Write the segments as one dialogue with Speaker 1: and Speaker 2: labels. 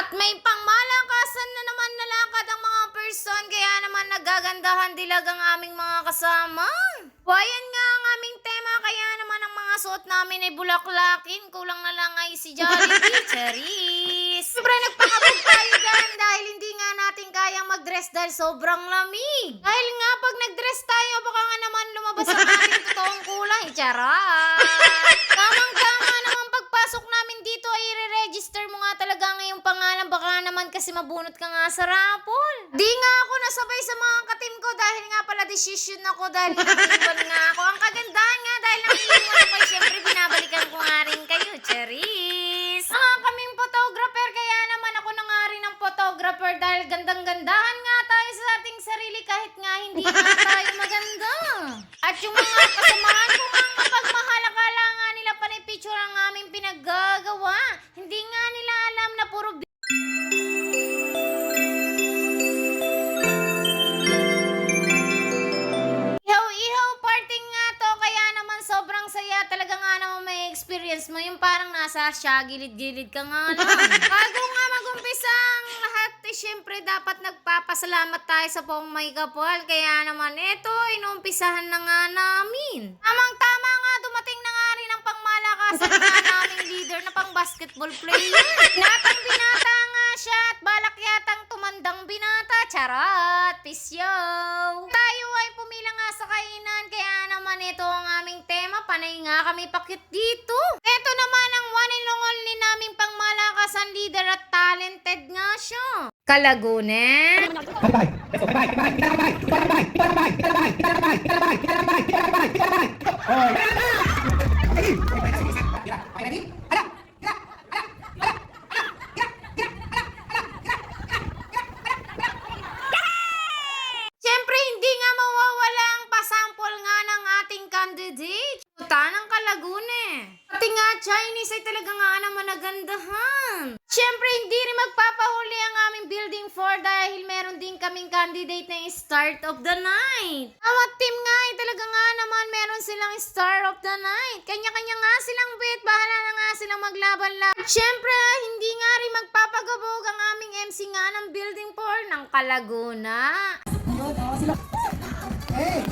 Speaker 1: At may pangmalakasan na naman na lakad ang mga person, kaya naman nagagandahan dilag ang aming mga kasama. Ayan nga ang aming tema, kaya naman ang mga suot namin ay bulaklakin. Kulang na lang ay si Jollibee, Charis. Siyempre nagpakabog tayo dyan dahil hindi nga natin kayang mag-dress dahil sobrang lamig. Dahil nga pag nag-dress tayo, baka nga naman lumabas ang aming totoong kulay, charot. Tamang-tama naman pagpasok namin dito ay i-register mo nga talaga ngayong pangalan, baka naman kasi mabunot ka nga sa rapol. Di nga ako nasabay sa mga katim ko dahil nga pala decision ako dahil naiiwan nga ako. Ang kagandahan nga dahil naiiwan ako, syempre binabalikan ko nga rin kayo, Charis. Mga kaming photographer, kaya naman ako na nga rin ang photographer dahil gandang-gandahan nga tayo sa ating sarili kahit nga hindi nga tayo maganda. At yung mga kasamahan ko nga mapagmahal, akala nga nila panay picture ang aming pinaggagawa. Hindi nga nila alam na puro ihaw-ihaw party nga to, kaya naman sobrang saya talaga nga naman may experience mo, yung parang nasa siya, gilid-gilid ka nga lang. Bago nga mag-umpisa ang lahat, syempre dapat nagpapasalamat tayo sa pong may kapal, kaya naman ito, inumpisahan na nga namin. Tamang-tama nga, dumating na nga rin ang pangmalakasan nga naming leader na pang basketball player. Binatang binata nga siya at balak yatang tumandang binata, charot, pisyaw. Tayo ay pumila nga sa kainan, kaya naman ito ang aming tema, panay nga kami pakit dito. Ito naman ang one and only naming pangmalakasan leader at talented nga siya. Kalagunen. Siyempre hindi nga mawawala ang pasampol nga ng ating candidate. Tanang Kalagune. Pati nga Chinese ay talaga nga naman nagandahan. Siyempre hindi rin magpapahuli ang aming building 4 dahil meron din kaming candidate na start of the night. Awat team nga ay talaga nga naman meron silang star of the night. Kanya-kanya nga silang bet, bahala na nga silang maglaban-laban. Siyempre hindi nga rin magpapagabog ang aming MC nga ng building 4 ng Kalaguna.
Speaker 2: Hey!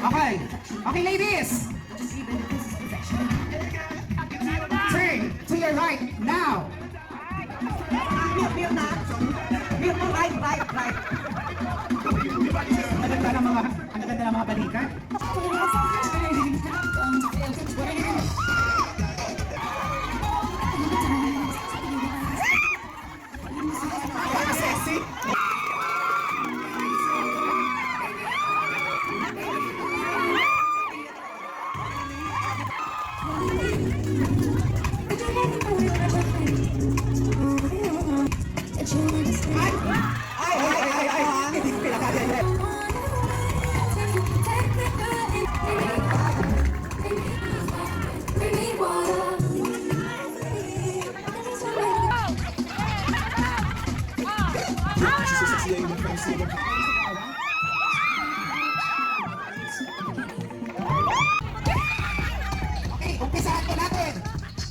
Speaker 2: Okay. Okay, ladies. Turn to your right now. Right. Ang ganda ng mga balikan. Sexy. Hindi ko pinakagaya. Okay, umpisahan ko natin.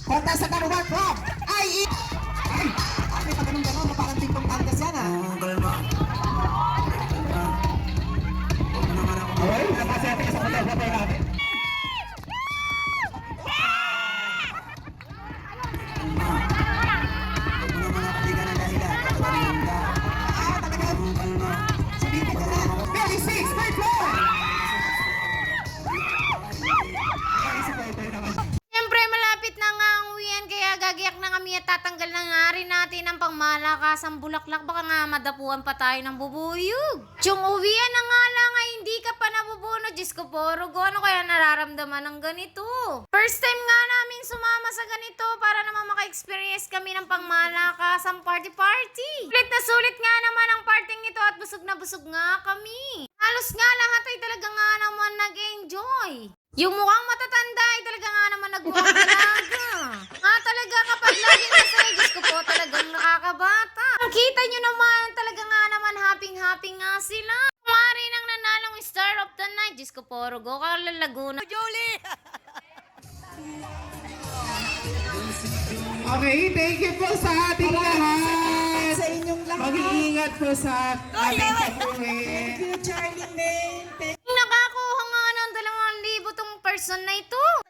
Speaker 2: Kontas sa number 1 from IE. Ay, may pagganong-ganon na parang tingkong tandas yan ah. Okay, napasya natin sa photographer natin.
Speaker 1: Siyempre malapit na nga ang uwian, kaya gagayak na kami at tatanggal na nga rin natin ang pangmalakasan malalasang bulaklak, baka nga madapuan pa tayo ng bubuyog. Tiyong uwian na nga lang ay hindi ka pa nabubunod. Diyos ko po, Rugo, ano kaya nararamdaman ng ganito? First time nga namin sumama sa ganito para naman maka-experience kami ng pangmalakasang party-party. Sulit nga naman ang parting ito at busog na busog nga kami. Halos nga lahat ay talaga nga naman nag-enjoy. Yung mukhang matatanda ay talaga nga naman nagbuwag-alaga. Nga talaga kapag laging masaya, Diyos ko po, talagang nakakabata. Ang kita nyo naman, talaga nga naman happy-happy nga sila. Kumari nang nanalong Star of the Night, Diyos ko po, Rugo, Laguna. Jolie!
Speaker 2: Okay, thank you po sa ating lahat.
Speaker 3: Sa inyong lahat.
Speaker 2: Mag-iingat po sa ating pag-uwi.
Speaker 3: Thank you, Charlie May. Thank
Speaker 1: Nakakuha nga ng 2,000 tong person na ito.